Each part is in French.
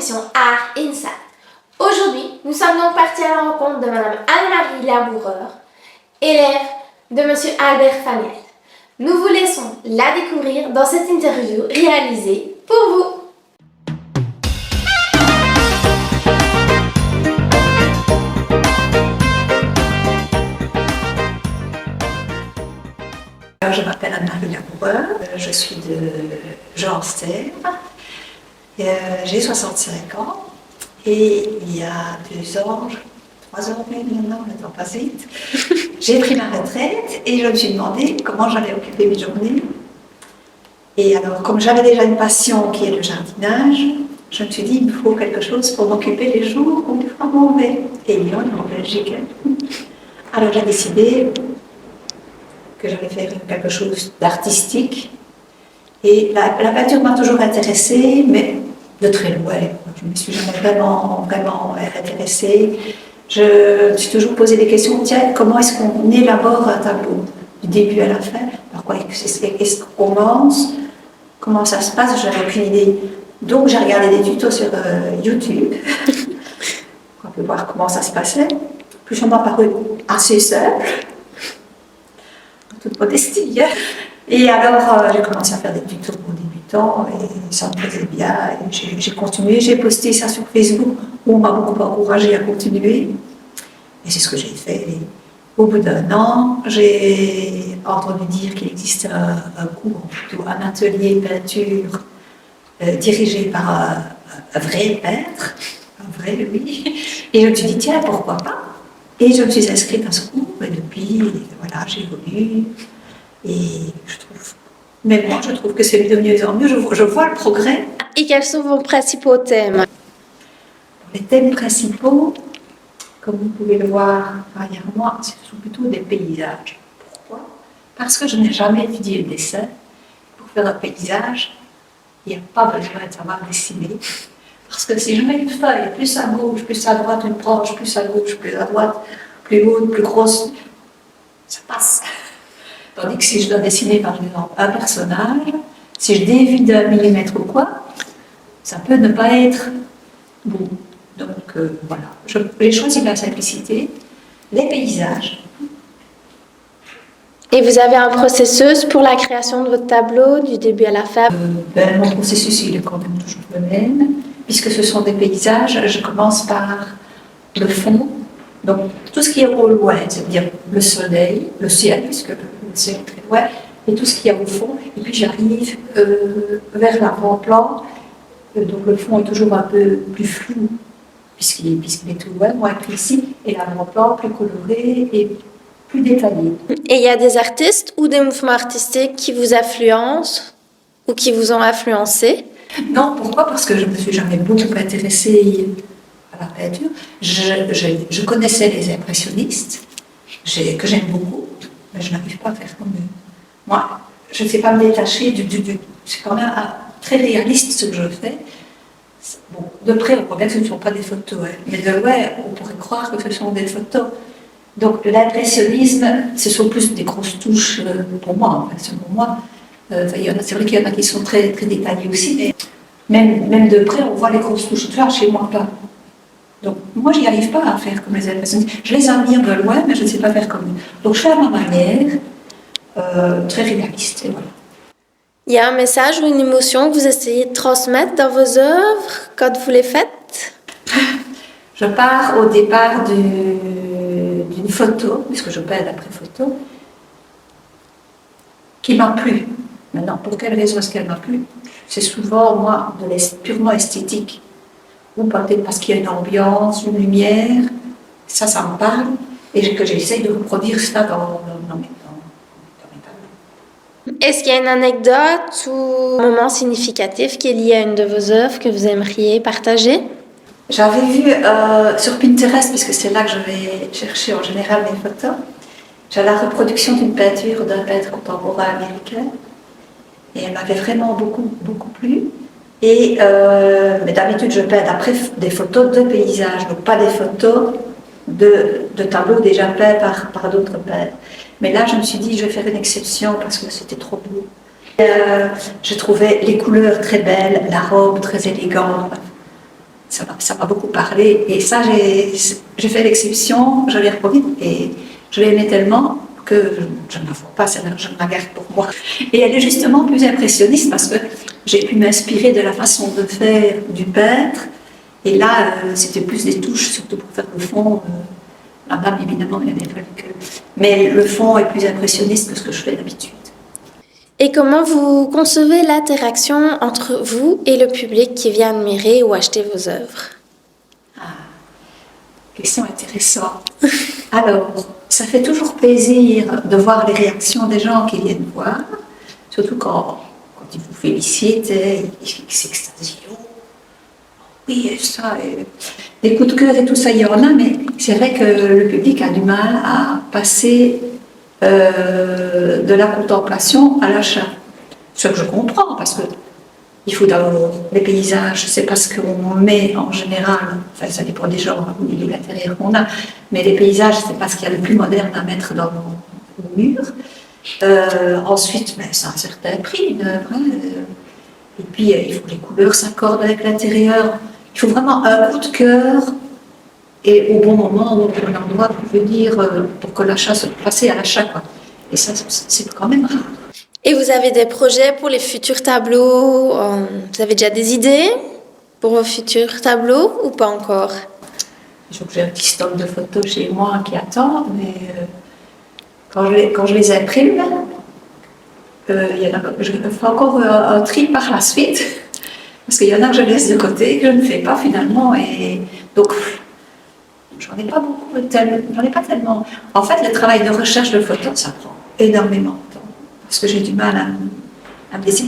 collection Art Insight. Aujourd'hui, nous sommes donc partis à la rencontre de Madame Anne-Marie Laboureur, élève de Monsieur Albert Faniel. Nous vous laissons la découvrir dans cette interview réalisée pour vous. Je m'appelle Anne-Marie Laboureur, je suis de Genster, j'ai 65 ans et il y a 2 ans, 3 ans maintenant, le temps passe vite, j'ai pris ma retraite et je me suis demandé comment j'allais occuper mes journées. Et alors, comme j'avais déjà une passion qui est le jardinage, je me suis dit il me faut quelque chose pour m'occuper les jours où il fera mauvais. Et Lyon, en Belgique. Alors j'ai décidé que j'allais faire quelque chose d'artistique. Et la peinture m'a toujours intéressée, mais de très loin. Je ne me suis jamais vraiment intéressée. Je me suis toujours posé des questions. Tiens, comment est-ce qu'on élabore un tableau du début à la fin? Par quoi est-ce qu'on commence? Comment ça se passe? Je n'avais aucune idée. Donc j'ai regardé des tutos sur YouTube. On peut voir comment ça se passait. Puis ça m'a paru assez simple. Toute modestie. Et alors, j'ai commencé à faire des tutos pour débutants et ça me plaisait bien. Et j'ai continué, j'ai posté ça sur Facebook où on m'a beaucoup encouragée à continuer. Et c'est ce que j'ai fait. Et au bout d'1 an, j'ai entendu dire qu'il existait un cours, plutôt un atelier peinture dirigé par un vrai peintre, un vrai lui. Et je me suis dit, tiens, pourquoi pas? Et je me suis inscrite à ce cours, et depuis, voilà, j'évolue. Et je trouve que c'est de mieux en mieux, je vois le progrès. Et quels sont vos principaux thèmes? Les thèmes principaux, comme vous pouvez le voir derrière moi, ce sont plutôt des paysages. Pourquoi? Parce que je n'ai jamais étudié le dessin. Pour faire un paysage, il n'y a pas besoin de savoir dessiner. Parce que si je mets une feuille plus à gauche, plus à droite, une branche plus à gauche, plus à droite, plus haute, plus grosse, ça passe. Tandis que si je dois dessiner par exemple un personnage, si je dévie d'1 millimètre ou quoi, ça peut ne pas être bon. Donc voilà, j'ai choisi la simplicité, les paysages. Et vous avez un processus pour la création de votre tableau, du début à la fin? Mon processus, il est quand même toujours le même. Puisque ce sont des paysages, je commence par le fond, donc tout ce qui est au loin, c'est-à-dire le soleil, le ciel, puisque le ciel est très loin, et tout ce qu'il y a au fond, et puis j'arrive vers l'avant-plan, donc le fond est toujours un peu plus flou, puisqu'il est tout loin, moins précis, et l'avant-plan plus coloré et plus détaillé. Et il y a des artistes ou des mouvements artistiques qui vous influencent ou qui vous ont influencé? Non, pourquoi? Parce que je ne me suis jamais beaucoup intéressée à la peinture. Je connaissais les impressionnistes, que j'aime beaucoup, mais je n'arrive pas à faire comme eux. Moi, je ne sais pas me détacher c'est quand même très réaliste ce que je fais. Bon, de près, on voit bien que ce ne sont pas des photos, hein, mais de loin, on pourrait croire que ce sont des photos. Donc l'impressionnisme, ce sont plus des grosses touches pour moi, enfin, selon moi. C'est vrai qu'il y en a qui sont très, très détaillés aussi, mais même de près, on voit les grosses touches. Là, chez moi, pas. Donc, moi, j'y arrive pas à faire comme les impressionnistes. Je les admire de loin, mais je ne sais pas faire comme eux. Donc, je fais à ma manière, très réaliste, et voilà. Il y a un message ou une émotion que vous essayez de transmettre dans vos œuvres quand vous les faites? Je pars au départ d'une photo, puisque je peins d'après photo, qui m'a plu. Maintenant, pour quelle raison est-ce qu'elle m'a plu? C'est souvent, moi, purement esthétique. Ou peut-être parce qu'il y a une ambiance, une lumière, ça me parle, et que j'essaye de reproduire ça dans mes tableaux. Est-ce qu'il y a une anecdote ou un moment significatif qui est lié à une de vos œuvres que vous aimeriez partager? J'avais vu sur Pinterest, puisque c'est là que je vais chercher en général mes photos, j'ai la reproduction d'une peinture d'un peintre contemporain américain. Et elle m'avait vraiment beaucoup, beaucoup plu. Mais d'habitude, je peins d'après des photos de paysages, donc pas des photos de tableaux déjà peints par d'autres peintres. Mais là, je me suis dit, je vais faire une exception parce que c'était trop beau. Je trouvais les couleurs très belles, la robe très élégante. ça m'a beaucoup parlé. Et ça, j'ai fait l'exception, je l'ai reproduite et je l'aimais tellement que je ne la vois pas, je la garde pour moi. Et elle est justement plus impressionniste parce que j'ai pu m'inspirer de la façon de faire du peintre. Et là, c'était plus des touches, surtout pour faire le fond. La dame, évidemment, il y avait fallu que... Mais le fond est plus impressionniste que ce que je fais d'habitude. Et comment vous concevez l'interaction entre vous et le public qui vient admirer ou acheter vos œuvres? Question intéressante. Alors, ça fait toujours plaisir de voir les réactions des gens qui viennent voir, surtout quand ils vous félicitent, ils s'extasient. Oui, ça, des coups de cœur et tout ça, il y en a, mais c'est vrai que le public a du mal à passer de la contemplation à l'achat. Ce que je comprends, parce que il faut d'abord les paysages, c'est parce qu'on met en général, enfin ça dépend des gens, de l'intérieur qu'on a, mais les paysages, c'est parce qu'il y a le plus moderne à mettre dans le mur. Ensuite, ben, c'est un certain prix, une œuvre. Hein, et puis, il faut que les couleurs s'accordent avec l'intérieur. Il faut vraiment un coup de cœur et au bon moment, au bon endroit, pour venir, pour que l'achat se passe à l'achat. Et ça, c'est quand même rare. Et vous avez des projets pour les futurs tableaux? Vous avez déjà des idées pour vos futurs tableaux ou pas encore? J'ai un petit stock de photos chez moi qui attend, mais quand je les imprime, je fais encore un tri par la suite, parce qu'il y en a que je laisse de côté, que je ne fais pas finalement, et donc j'en ai pas beaucoup, j'en ai pas tellement. En fait, le travail de recherche de photos, ça prend énormément de temps, parce que j'ai du mal à me laisser.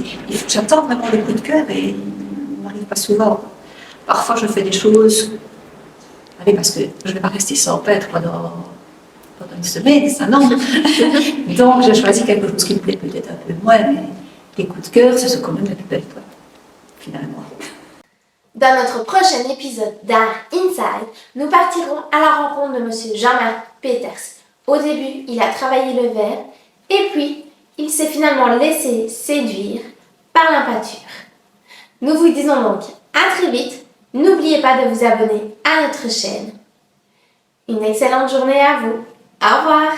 J'attends vraiment le coup de cœur et il n'arrive pas souvent. Parfois, je fais des choses, allez, parce que je ne vais pas rester sans peindre pendant une semaine, ça non. Donc, j'ai choisi quelque chose qui me plaît peut-être un peu moins, mais les coups de cœur, c'est ce qu'on aime la plus belle, finalement. Dans notre prochain épisode d'Art Inside, nous partirons à la rencontre de Monsieur Jean-Marc Peters. Au début, il a travaillé le verre, et puis, il s'est finalement laissé séduire par la peinture. Nous vous disons donc à très vite. N'oubliez pas de vous abonner à notre chaîne. Une excellente journée à vous. Au revoir.